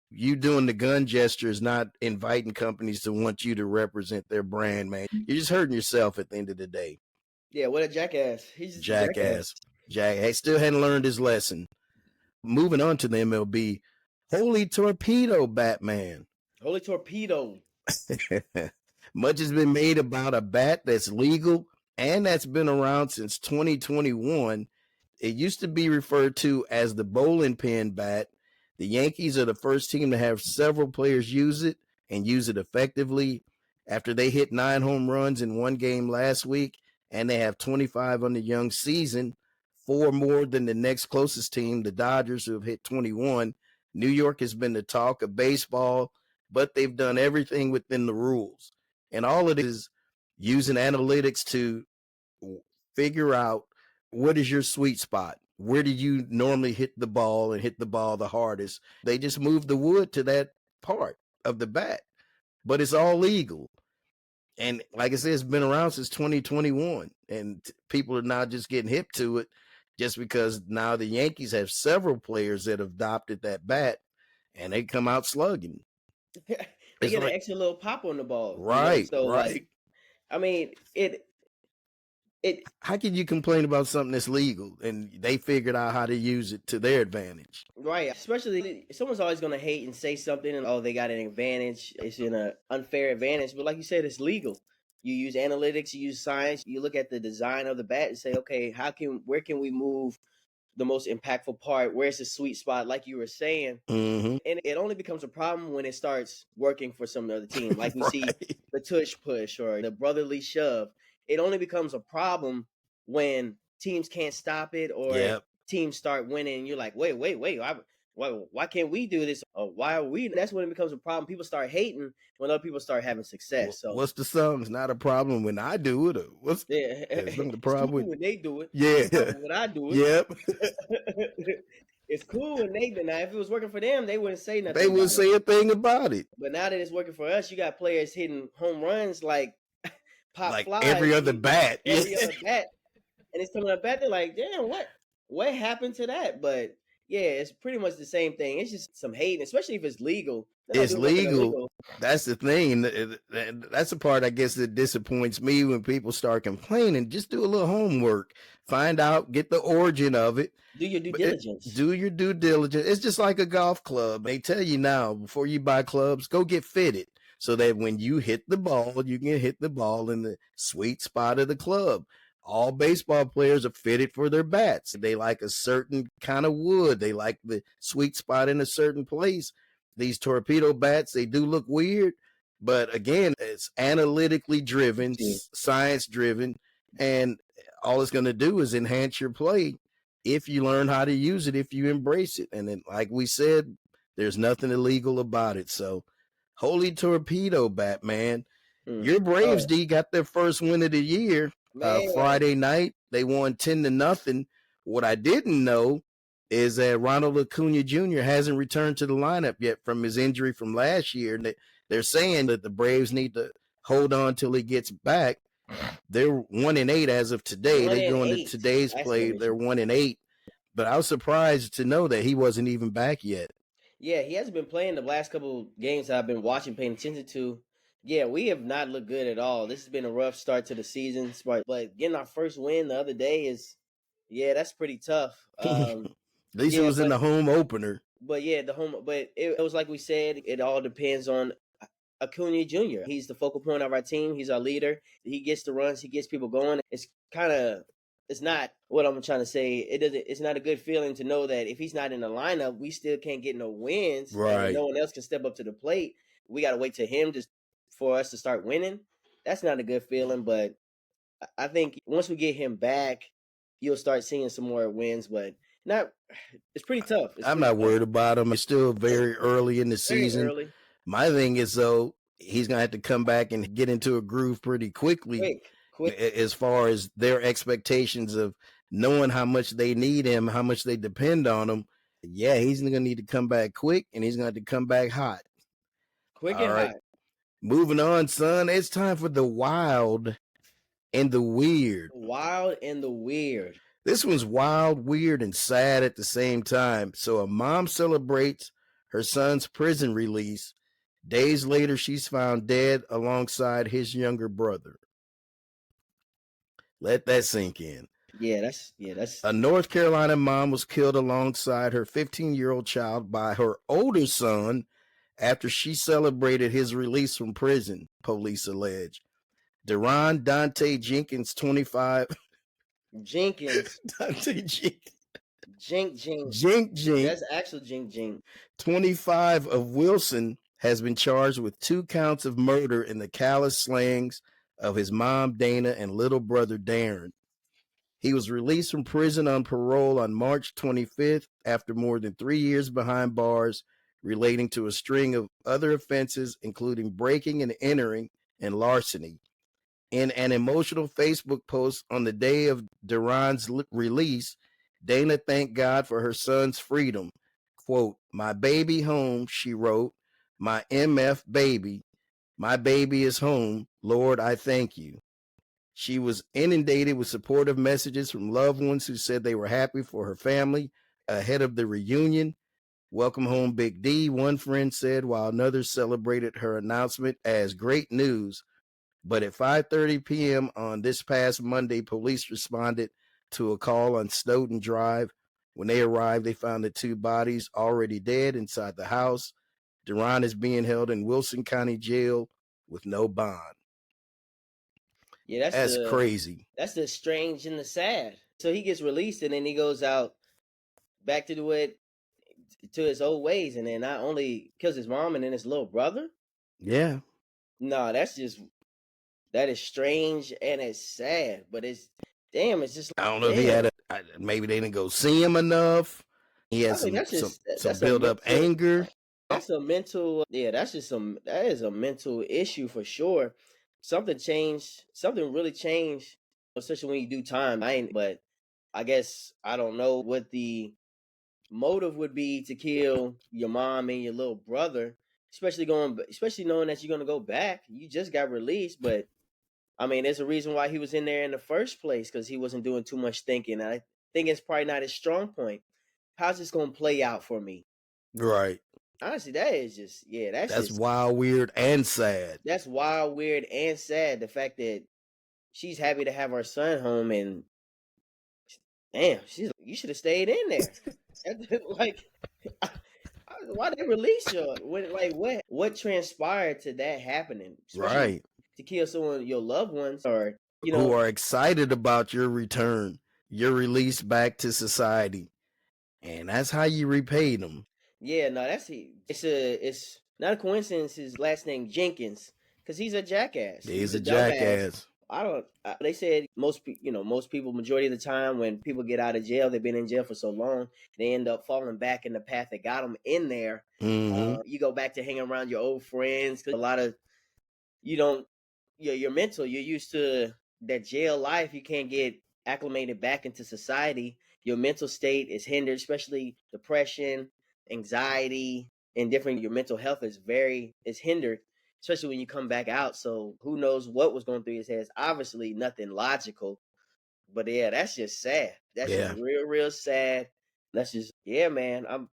You doing the gun gesture is not inviting companies to want you to represent their brand, man. You're just hurting yourself at the end of the day. Yeah, what a jackass. He's just a jackass. Jackass. Jack still hadn't learned his lesson. Moving on to the MLB, Holy Torpedo Batman. Holy torpedo. Much has been made about a bat that's legal and that's been around since 2021. It used to be referred to as the bowling pin bat. The Yankees are the first team to have several players use it and use it effectively after they hit 9 home runs in one game last week, and they have 25 on the young season, 4 more than the next closest team, the Dodgers, who have hit 21. New York has been the talk of baseball, but they've done everything within the rules. And all it is using analytics to figure out what is your sweet spot. Where do you normally hit the ball and hit the ball the hardest? They just move the wood to that part of the bat, but it's all legal. And like I said, it's been around since 2021, and people are now just getting hip to it just because now the Yankees have several players that have adopted that bat and they come out slugging. They It's get an like, extra little pop on the ball, right, So right. like, I mean, it How can you complain about something that's legal and they figured out how to use it to their advantage? right. Especially someone's always gonna hate and say something, and oh, they got an advantage. It's in an unfair advantage, but like you said, it's legal. You use analytics, you use science. You look at the design of the bat and say, okay, where can we move the most impactful part? Where's the sweet spot? Like you were saying, Mm-hmm. and it only becomes a problem when it starts working for some other team. Like we see Right. the tush push or the brotherly shove. It only becomes a problem when teams can't stop it or Yep. teams start winning. And you're like, wait, why can't we do this? Or why are we? That's when it becomes a problem. People start hating when other people start having success. So What's the song? It's not a problem when I do it. Or what's yeah, it's not the it's cool problem with? when they do it. It's a Yeah. problem when I do it. Yep. It's cool when they do. Now, if it was working for them, they wouldn't say nothing They about would it. say a thing about it. But now that it's working for us, you got players hitting home runs like pop Like flies every other bat. every other bat, and it's coming up bat. They're like, damn, what happened to that? But yeah, it's pretty much the same thing. It's just some hating, especially if it's legal. They're not It's doing nothing legal. illegal. That's the thing. That's the part I guess that disappoints me when people start complaining. Just do a little homework. Find out, get the origin of it. Do your due diligence. Do your due diligence. It's just like a golf club. They tell you now, before you buy clubs, go get fitted so that when you hit the ball, you can hit the ball in the sweet spot of the club. All baseball players are fitted for their bats. They like a certain kind of wood. They like the sweet spot in a certain place. These torpedo bats, they do look weird, but again, it's analytically driven, science driven, and all it's going to do is enhance your play if you learn how to use it, if you embrace it. And then, like we said, there's nothing illegal about it. So, holy torpedo, Batman. Your Braves, Oh D, got their first win of the year man, Friday night. They won 10-0. What I didn't know is that Ronald Acuna Jr. hasn't returned to the lineup yet from his injury from last year. They're saying that the Braves need to hold on till he gets back. They're 1-8 as of today. one They and go into eight. today's That's play. the They're issue. 1-8. But I was surprised to know that he wasn't even back yet. Yeah, he hasn't been playing the last couple games that I've been watching, paying attention to. Yeah, we have not looked good at all. This has been a rough start to the season, but getting our first win the other day is, yeah, that's pretty tough. At least it Yeah, was in the home opener. but yeah, it was like we said, it all depends on Acuna Jr. He's the focal point of our team. He's our leader. He gets the runs. He gets people going. It's not what I'm trying to say. It's not a good feeling to know that if he's not in the lineup, we still can't get no wins, and Right. no one else can step up to the plate. We got to wait to him just for us to start winning. That's not a good feeling. But I think once we get him back, you'll start seeing some more wins. But not. It's pretty tough. It's I'm pretty not tough. worried about him. It's still very early in the Very season. early. My thing is, though, he's going to have to come back and get into a groove pretty quickly Quick. as far as their expectations of knowing how much they need him, how much they depend on him. Yeah, he's going to need to come back quick, and he's going to have to come back hot. Quick All and right. hot. Moving on, son. It's time for the wild and the weird. Wild and the weird. This one's wild, weird, and sad at the same time. So a mom celebrates her son's prison release. Days later, she's found dead alongside his younger brother. Let that sink in. Yeah, that's A North Carolina mom was killed alongside her 15-year-old child by her older son after she celebrated his release from prison, police allege. Deron Dante Jenkins, 25. Jenkins. Dante Jenkins. Jink. Jink. That's actual Jink. 25 of Wilson has been charged with 2 counts of murder in the callous slayings of his mom, Dana, and little brother, Darren. He was released from prison on parole on March 25th after more than 3 years behind bars relating to a string of other offenses, including breaking and entering and larceny. In an emotional Facebook post on the day of Deron's release, Dana thanked God for her son's freedom. Quote, "My baby home," she wrote, "my MF baby. My baby is home. Lord, I thank you." She was inundated with supportive messages from loved ones who said they were happy for her family ahead of the reunion. "Welcome home, Big D," one friend said, while another celebrated her announcement as great news. But at 5:30 p.m. on this past Monday, police responded to a call on Snowden Drive. When they arrived, they found the 2 bodies already dead inside the house. Deron is being held in Wilson County Jail with no bond. Yeah, That's crazy. that's the strange and the sad. So he gets released and then he goes out back to do it to his old ways, and then not only kills his mom and then his little brother. Yeah. No, that is strange and it's sad, but it's damn. It's just I don't know if he damn. had maybe they didn't go see him enough. He had I mean, some that's a build up mental. anger. That's a mental. Yeah, that is a mental issue for sure. Something changed. Something really changed, especially when you do time. But I guess I don't know what the motive would be to kill your mom and your little brother, especially knowing that you're gonna go back. You just got released, but I mean, there's a reason why he was in there in the first place because he wasn't doing too much thinking. And I think it's probably not his strong point. How's this gonna play out for me? Right. Honestly, that is just That's wild, weird, and sad. that's wild, weird, and sad. The fact that she's happy to have her son home, and damn, you should have stayed in there. Like, why they release you? What transpired to that happening? Especially Right. to kill someone, your loved ones, or Who are excited about your return, your release back to society. And that's how you repay them. Yeah, no, it's not a coincidence. His last name Jenkins, because he's a jackass. He's a dumbass. jackass. I don't. They said most people, majority of the time, when people get out of jail, they've been in jail for so long, they end up falling back in the path that got them in there. Mm-hmm. You go back to hanging around your old friends. 'Cause a lot of you don't. You're mental. You're used to that jail life. You can't get acclimated back into society. Your mental state is hindered, especially depression, anxiety, and different. Your mental health is hindered, especially when you come back out. So who knows what was going through his head? It's obviously nothing logical, but yeah, that's just sad. That's just Yeah. real sad. That's just yeah, man. I'm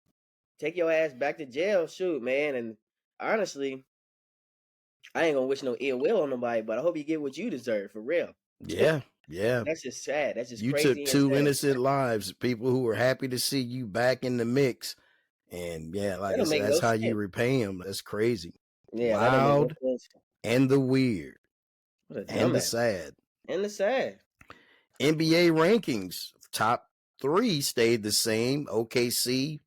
take your ass back to jail, shoot, man. And honestly, I ain't gonna wish no ill will on nobody, but I hope you get what you deserve for real. Yeah. Yeah. That's just sad. That's just You took crazy and two sad. innocent lives, people who were happy to see you back in the mix. And yeah, like That I don't said, make that's no how you sense. repay them. That's crazy. Yeah, that don't make no Wild sense. and the weird What a and the dumbass. sad. And the sad. NBA rankings, top three stayed the same. OKC,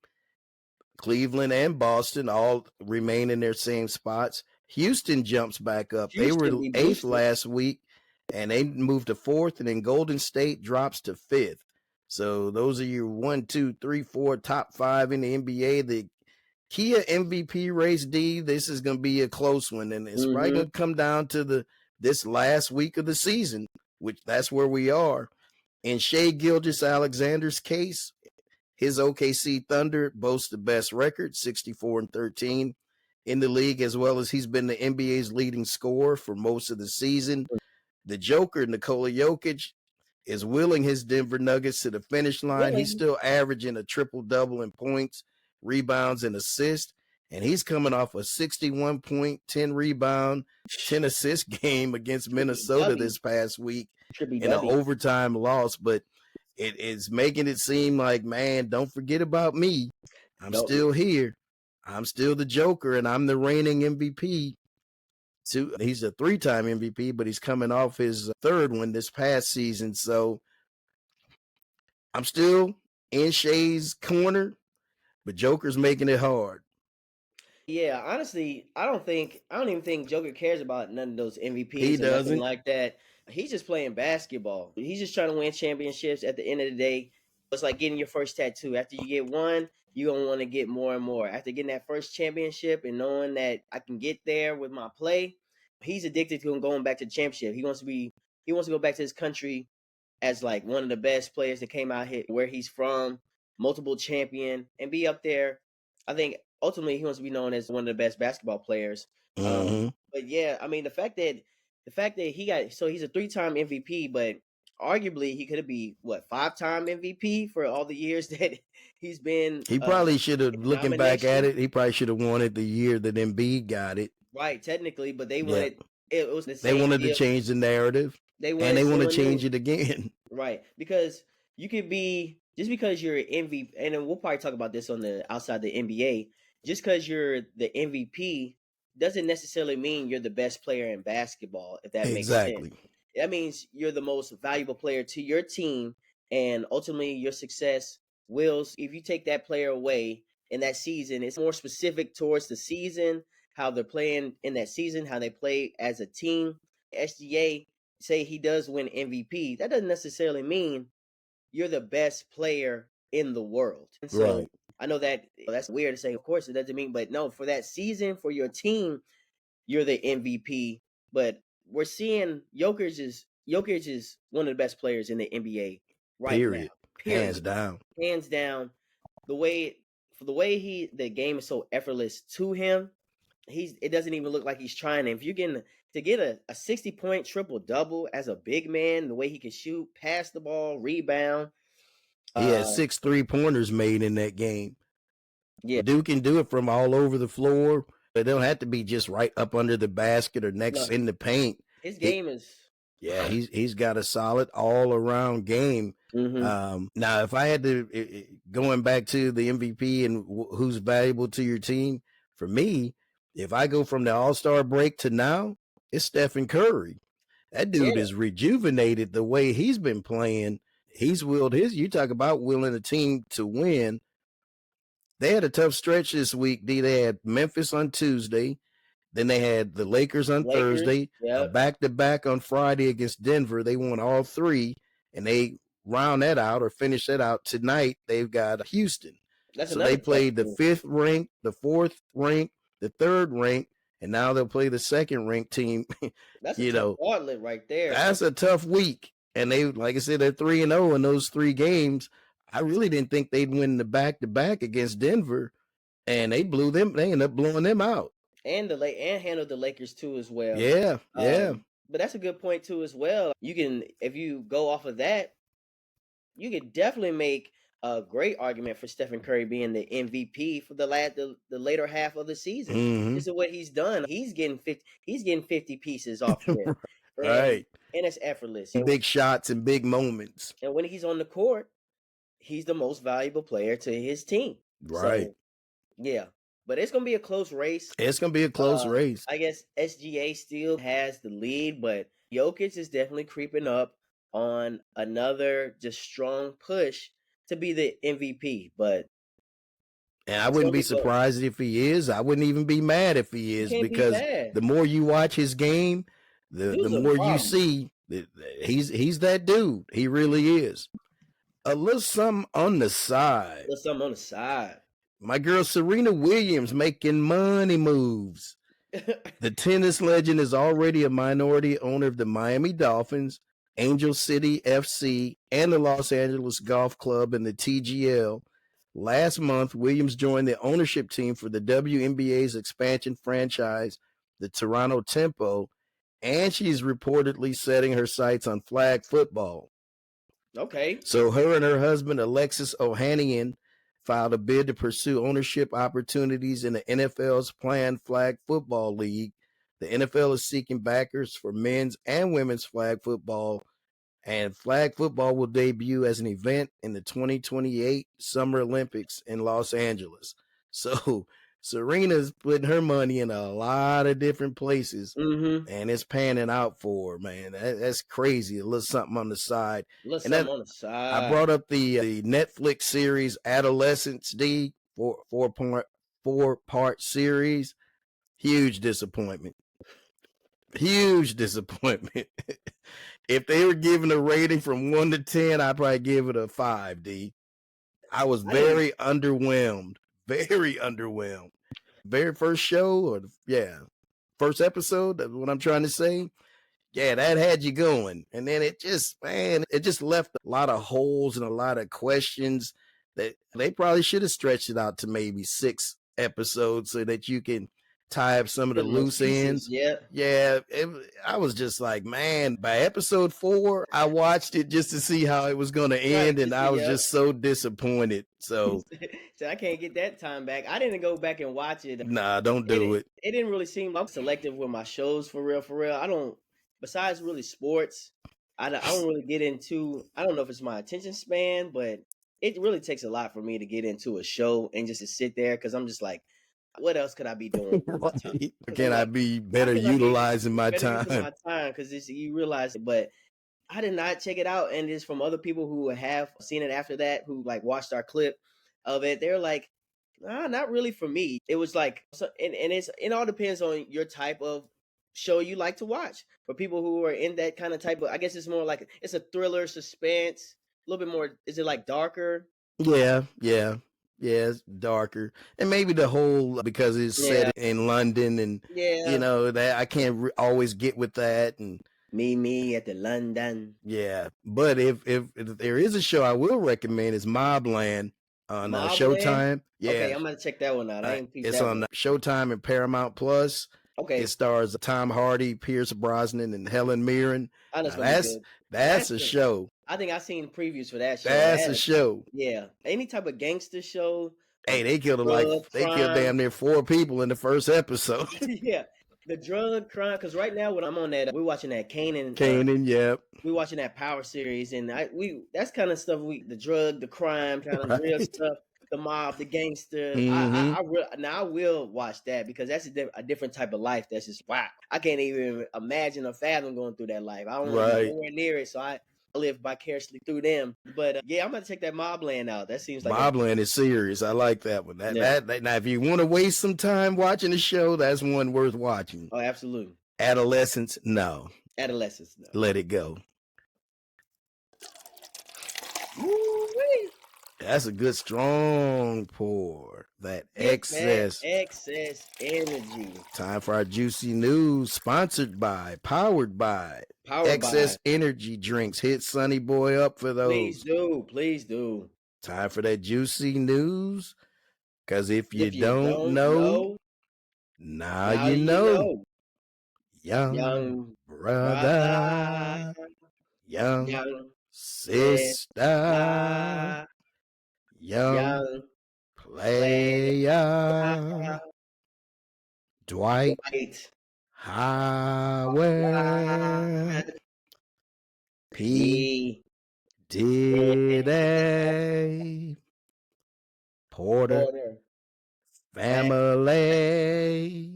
Cleveland, and Boston all remain in their same spots. Houston jumps back up. They were Houston be eighth boosted. last week, and they moved to fourth, and then Golden State drops to fifth. So those are your 1, 2, 3, 4 top five in the NBA. The Kia MVP race, D, this is going to be a close one, and it's probably Mm-hmm. going to come down to this last week of the season, which that's where we are. In Shea Gilgeous-Alexander's case, his OKC Thunder boasts the best record, 64-13 in the league, as well as he's been the NBA's leading scorer for most of the season. The Joker, Nikola Jokic, is willing his Denver Nuggets to the finish line. He's Willing. still averaging a triple-double in points, rebounds, and assists, and he's coming off a 61 point, 10 rebound, 10 assist game against Trippy Minnesota W. this past week Trippy in an W. overtime loss. But it is making it seem like, man, don't forget about me. I'm Don't. still here. I'm still the Joker, and I'm the reigning MVP. He's a three-time MVP, but he's coming off his third one this past season. So I'm still in Shea's corner, but Joker's making it hard. Yeah, honestly, I don't even think Joker cares about none of those He MVPs or nothing doesn't. like that. He's just playing basketball. He's just trying to win championships at the end of the day. It's like getting your first tattoo. After you get one, you're gonna want to get more and more. After getting that first championship and knowing that I can get there with my play, he's addicted to going back to the championship. He wants to go back to his country as like one of the best players that came out here where he's from, multiple champion, and be up there. I think ultimately he wants to be known as one of the best basketball players. Mm-hmm. But yeah, I mean the fact that he's a 3-time MVP, but arguably he could be what 5-time MVP for all the years that he's been He probably should have, in looking back at nomination. it, he probably should have won it the year that Embiid got it. Right, technically, but they Yeah. wanted it was the They same wanted to deal. change the narrative, They and wanted they want to someone change new. it again. Right. Because you could be just because you're an MVP, and then we'll probably talk about this on the outside the NBA. Just because you're the MVP doesn't necessarily mean you're the best player in basketball, if that makes sense. Exactly. That means you're the most valuable player to your team, and ultimately your success wills if you take that player away in that season, it's more specific towards the season, how they're playing in that season, how they play as a team. SGA say he does win MVP, that doesn't necessarily mean you're the best player in the world. And so Right. I know that that's weird to say, of course it doesn't mean, but no, for that season, for your team, you're the MVP. But we're seeing Jokic is one of the best players in the NBA right now. Period. Hands Period. down. Hands down. The way for the way the game is so effortless to him, it doesn't even look like he's trying. And if you're getting to get a 60-point triple double as a big man, the way he can shoot, pass the ball, rebound, He had uh, 6 3-pointers made in that game. yeah, Dude can do it from all over the floor. It don't have to be just right up under the basket or no, next in the paint. his He, game is. yeah, he's got a solid all around game. Mm-hmm. Now, if I had to going back to the MVP and who's valuable to your team, for me, if I go from the All-Star break to now, it's Stephen Curry. That dude Yeah, is rejuvenated the way he's been playing. He's willed his. You talk about willing a team to win. They had a tough stretch this week. D. They had Memphis on Tuesday. Then they had the Lakers on Lakers, Thursday, a yep. back-to-back on Friday against Denver. They won all three, and they round that out or finish that out tonight. They've got Houston. That's So they another tough played the team. 5th ranked, the 4th ranked, the 3rd ranked, and now they'll play the 2nd ranked team. That's a You tough know, gauntlet right there. that's a tough week. And they, like I said, they're 3-0 in those 3 games. I really didn't think they'd win the back-to-back against Denver, and they blew them. They ended up blowing them out. And handled the Lakers too as well. Yeah, yeah. But that's a good point too as well. You can, if you go off of that, you could definitely make a great argument for Stephen Curry being the MVP for the later half of the season. Mm-hmm. This is what he's done. He's getting 50 pieces off there. Right. And it's effortless. Big shots and big moments. And when he's on the court, he's the most valuable player to his team. Right. So, yeah. But it's going to be a close race. It's going to be a close race. I guess SGA still has the lead, but Jokic is definitely creeping up on another just strong push to be the MVP. And I wouldn't be surprised if he is. I wouldn't even be mad if he is, because the more you watch his game, the more you see that he's that dude. He really is. A little something on the side. My girl Serena Williams making money moves. The tennis legend is already a minority owner of the Miami Dolphins, Angel City FC, and the Los Angeles Golf Club and the TGL. Last month, Williams joined the ownership team for the WNBA's expansion franchise, the Toronto Tempo, and she's reportedly setting her sights on flag football. Okay. So her and her husband, Alexis Ohanian, filed a bid to pursue ownership opportunities in the NFL's planned flag football league. The NFL is seeking backers for men's and women's flag football, and flag football will debut as an event in the 2028 Summer Olympics in Los Angeles. So Serena's putting her money in a lot of different places, and it's panning out for her, man. That's crazy. A little something on the side. I brought up the Netflix series Adolescence, D, four-part series. Huge disappointment. Huge disappointment. If they were giving a rating from 1 to 10, I'd probably give it a 5, D. I was very underwhelmed. Very underwhelmed. Very first show, first episode, that's what I'm trying to say. Yeah, that had you going. And then it just left a lot of holes and a lot of questions that they probably should have stretched it out to maybe 6 episodes so that you can tie up some of the loose ends. Yeah. I was just like, man, by episode 4, I watched it just to see how it was going to end, and I was just so disappointed. So I can't get that time back. I didn't go back and watch it. Nah, don't do it. It didn't really seem. I'm selective with my shows for real. I don't. Besides really sports, I don't really get into. I don't know if it's my attention span, but it really takes a lot for me to get into a show and just to sit there, because I'm just like, what else could I be doing with my time? Can I be better utilizing my time? Because you realize it. But I did not check it out, and it's from other people who have seen it after that, who like watched our clip of it. They're like, nah, not really for me. It was like, and it all depends on your type of show you like to watch. For people who are in that kind of type of, I guess it's more like it's a thriller, suspense, a little bit more. Is it like darker? Yeah, it's darker, and maybe the whole, because it's set in London, and that I can't always get with that, and me at the London. Yeah, but if there is a show I will recommend, is Mobland on Showtime. Yeah, okay, I'm gonna check that one out. It's on Showtime and Paramount Plus. Okay, it stars Tom Hardy, Pierce Brosnan, and Helen Mirren. That's a show. I think I've seen previews for that show. That's a show. Yeah, any type of gangster show. Hey, they killed damn near 4 people in the first episode. Yeah, the drug crime. Because right now, when I'm on that, we're watching that Kanan, yep. We're watching that Power series, and that's kind of stuff. The drug, the crime, kind of real stuff. The mob, the gangster. I will watch that, because that's a different type of life. That's just wow. I can't even imagine or fathom going through that life. I don't want to be nowhere near it. So live vicariously through them. But yeah, I'm gonna check that Mobland out. That seems like a Mobland is serious. I like that one. yeah. That now, if you want to waste some time watching the show, that's one worth watching. Oh, absolutely. Adolescence, no. Adolescence, no. Let it go. Woo-wee. That's a good strong pour. That excess. Excess energy. Time for our juicy news. Sponsored by, powered by Excess Energy Drinks. Hit Sonny Boy up for those. Please do. Time for that juicy news. Because if you don't know, now you know. Young brother, young sister, young player, Dwight Howard, P. Diddy, Porter family,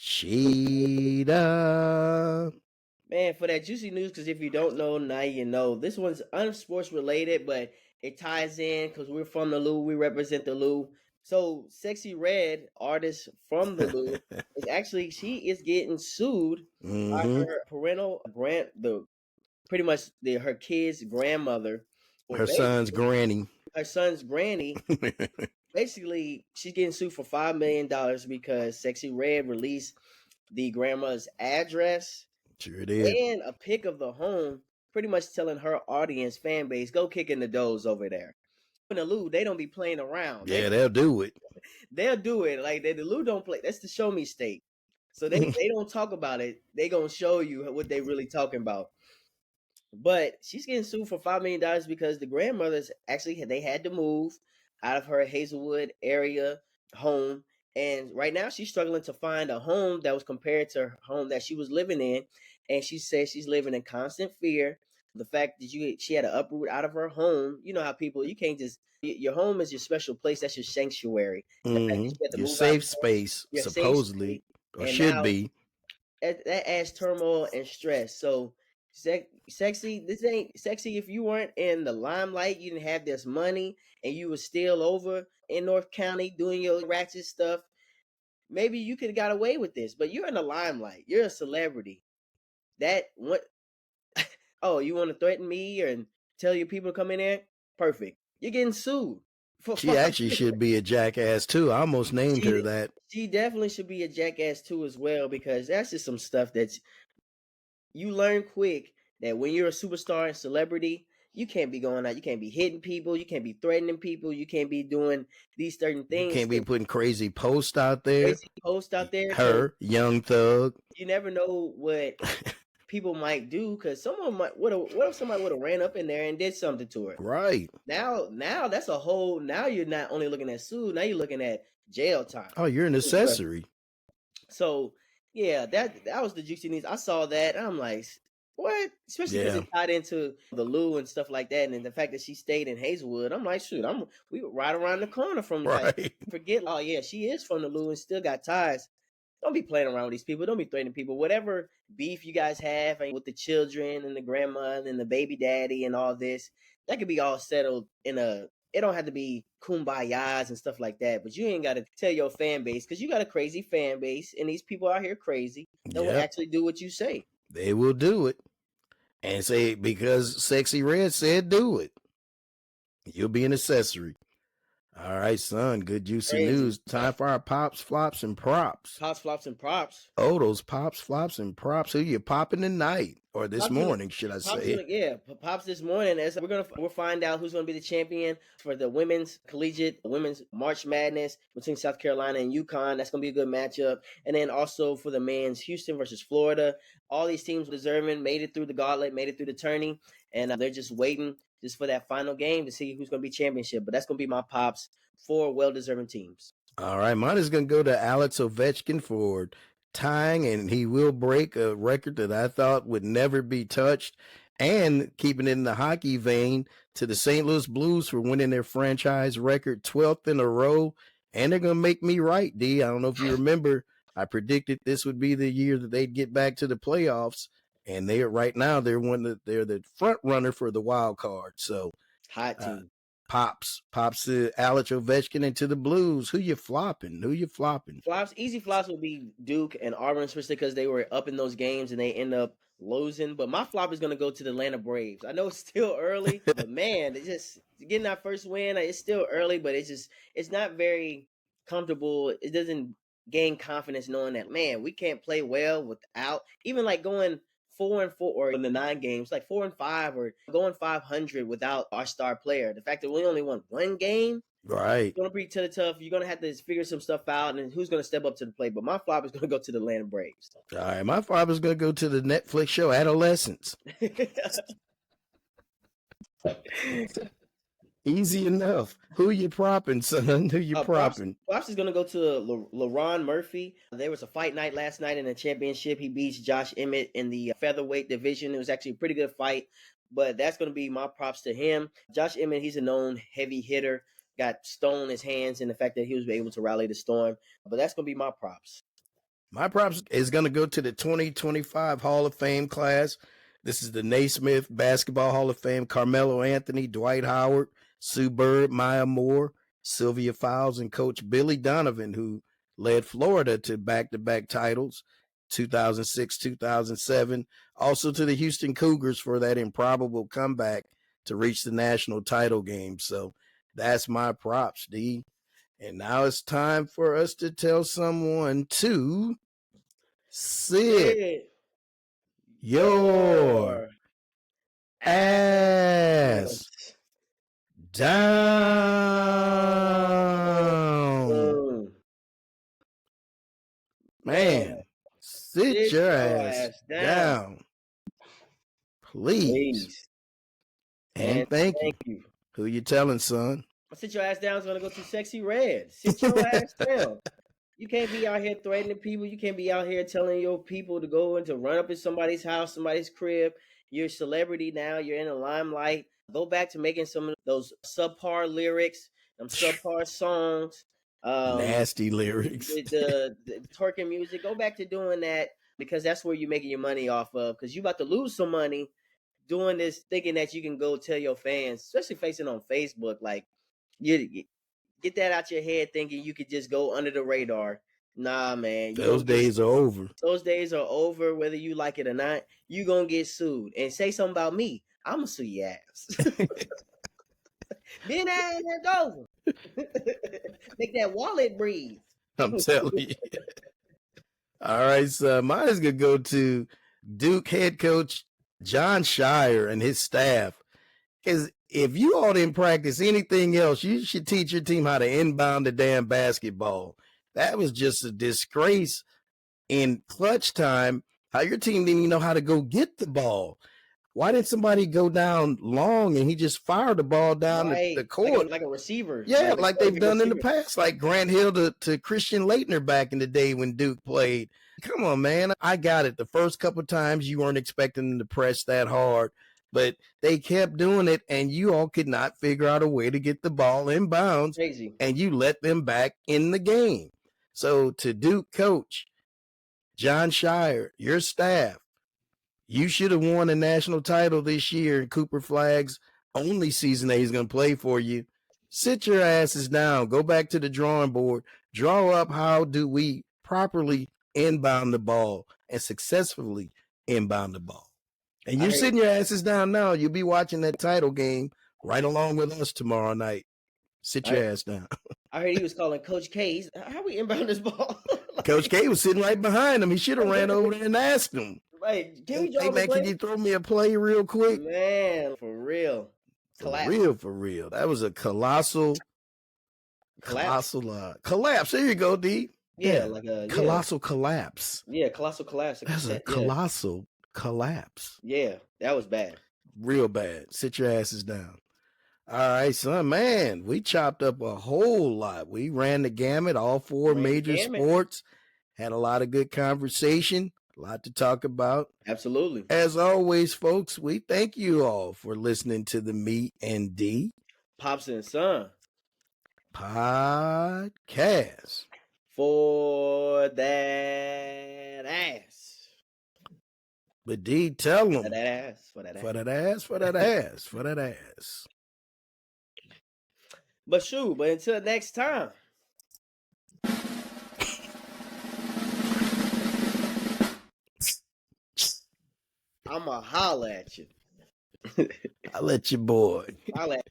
Cheetah. Man, for that juicy news, because if you don't know, now you know. This one's unsports related, but it ties in because we're from the Lou. We represent the Lou. So, Sexy Red, artist from the Lou, is actually she is getting sued by her parental brand, her kid's grandmother, her son's granny. Her son's granny. Basically, she's getting sued for $5 million because Sexy Red released the grandma's address. Sure did. And a pic of the home, pretty much telling her audience, fan base, go kick in the doors over there. In the Lou, they don't be playing around. Yeah, they'll do it. They'll do it. Like the Lou don't play. That's the show me state. So they don't talk about it. They gonna show you what they really talking about. But she's getting sued for $5 million because the grandmothers actually they had to move out of her Hazelwood area home. And right now she's struggling to find a home that was compared to her home that she was living in. And she says she's living in constant fear. The fact that she had to uproot out of her home. You know how people, you can't just, your home is your special place. That's your sanctuary. Your safe space, supposedly, or should be. That adds turmoil and stress. So, sexy, this ain't sexy if you weren't in the limelight, you didn't have this money, and you were still over in North County doing your ratchet stuff. Maybe you could have got away with this, but you're in the limelight. You're a celebrity. That what? Oh, you want to threaten me and tell your people to come in there? Perfect. You're getting sued. She actually should be a jackass too. I almost named her that. She definitely should be a jackass too as well, because that's just some stuff that you learn quick that when you're a superstar and celebrity, you can't be going out. You can't be hitting people. You can't be threatening people. You can't be doing these certain things. You can't be putting crazy posts out there. Her, Young Thug. You never know what people might do, because someone might. What if somebody would have ran up in there and did something to her? Right. Now that's a whole. Now you're not only looking at sued. Now you're looking at jail time. Oh, you're an accessory. So yeah, that was the juicy news. I saw that. And I'm like, what? Especially because it tied into the Lou and stuff like that, and then the fact that she stayed in Hazelwood. I'm like, shoot, we were right around the corner from. Right. Like, forget. Oh yeah, she is from the Lou and still got ties. Don't be playing around with these people. Don't be threatening people. Whatever beef you guys have with the children and the grandma and the baby daddy and all this, that could be all settled in a. It don't have to be kumbayas and stuff like that. But you ain't got to tell your fan base, because you got a crazy fan base, and these people out here crazy. They will actually do what you say. They will do it. And say, because Sexy Red said do it. You'll be an accessory. All right, son. Good juicy news. Time for our pops, flops, and props. Pops, flops, and props. Oh, those pops, flops, and props. Who you popping tonight? Or this morning, should I say? Pops this morning. We'll find out who's going to be the champion for the women's March Madness between South Carolina and UConn. That's going to be a good matchup. And then also for the men's, Houston versus Florida. All these teams deserving, made it through the gauntlet, made it through the tourney, and they're just waiting just for that final game to see who's going to be championship. But that's going to be my pops for well-deserving teams. All right, mine is going to go to Alex Ovechkin for tying, and he will break a record that I thought would never be touched, and keeping it in the hockey vein, to the St. Louis Blues for winning their franchise record 12th in a row. And they're going to make me right, D. I don't know if you remember, I predicted this would be the year that they'd get back to the playoffs, and they're the front runner for the wild card. So Hot team. Pops to Alex Ovechkin into the Blues. Who you flopping? Easy flops would be Duke and Auburn, especially because they were up in those games and they end up losing. But my flop is going to go to the Atlanta Braves. I know it's still early, but man, it's just getting that first win. It's still early, but it's not very comfortable. It doesn't gain confidence knowing that, man, we can't play well without even like going 4-4 or in the 9 games, like 4-5 or going 500 without our star player. The fact that we only won one game, Right. it's gonna be tough. You're gonna have to figure some stuff out, and who's gonna step up to the plate. But my flop is gonna go to the Atlanta Braves. All right, my flop is gonna go to the Netflix show Adolescence. Easy enough. Who you propping, son? Who you propping? Props is gonna go to LaRon Murphy. There was a fight night last night in the championship. He beats Josh Emmett in the featherweight division. It was actually a pretty good fight, but that's gonna be my props to him. Josh Emmett, he's a known heavy hitter. Got stone in his hands, and the fact that he was able to rally the storm. But that's gonna be my props. My props is gonna go to the 2025 Hall of Fame class. This is the Naismith Basketball Hall of Fame. Carmelo Anthony, Dwight Howard, Sue Bird, Maya Moore, Sylvia Fowles, and Coach Billy Donovan, who led Florida to back-to-back titles, 2006, 2007. Also to the Houston Cougars for that improbable comeback to reach the national title game. So that's my props, D. And now it's time for us to tell someone to sit your ass down. Man, sit your ass down. Please. And thank you. Who you telling, son? Sit your ass down is going to go to Sexy Red. Sit your ass down. You can't be out here threatening people. You can't be out here telling your people to go and to run up in somebody's house, somebody's crib. You're a celebrity now. You're in the limelight. Go back to making some of those subpar lyrics, subpar songs. Nasty lyrics. The twerking music. Go back to doing that because that's where you're making your money off of. Because you're about to lose some money doing this, thinking that you can go tell your fans, especially facing on Facebook, like you get that out your head, thinking you could just go under the radar. Nah, man. Those days are over. Those days are over, whether you like it or not. You gonna get sued. And say something about me, I'm gonna sue your ass. Then that's over. Make that wallet breathe. I'm telling you. All right, so mine is gonna go to Duke head coach John Shire and his staff. Because if you all didn't practice anything else, you should teach your team how to inbound the damn basketball. That was just a disgrace in clutch time. How your team didn't even know how to go get the ball. Why didn't somebody go down long and he just fired the ball down the court? Like a receiver. Yeah, like they've done in the past, like Grant Hill to Christian Laettner back in the day when Duke played. Come on, man. I got it. The first couple of times you weren't expecting them to press that hard, but they kept doing it, and you all could not figure out a way to get the ball inbounds. Crazy. And you let them back in the game. So to Duke coach John Shire, your staff, you should have won a national title this year in Cooper Flagg's only season that he's going to play for you. Sit your asses down. Go back to the drawing board. Draw up how do we properly inbound the ball and successfully inbound the ball. And you're sitting your asses down now. You'll be watching that title game right along with us tomorrow night. Sit your ass down. I heard he was calling Coach K. How we inbound this ball? Coach K was sitting right behind him. He should have ran over there and asked him. Right. Can you throw me a play real quick? Man, for real. For real. That was a colossal collapse. There you go, D. Yeah, like a colossal collapse. Yeah, colossal collapse. That's a colossal collapse. Yeah, that was bad. Real bad. Sit your asses down. All right, son, man, we chopped up a whole lot. We ran the gamut, all four major sports, had a lot of good conversation, a lot to talk about. Absolutely. As always, folks, we thank you all for listening to the Me and D Pops and Son podcast. For that ass. But D, tell For them. that ass. For that For ass. that ass, for that ass, for that ass. But shoot, but until next time. I'ma holla at you. I'll let you boy. Holla at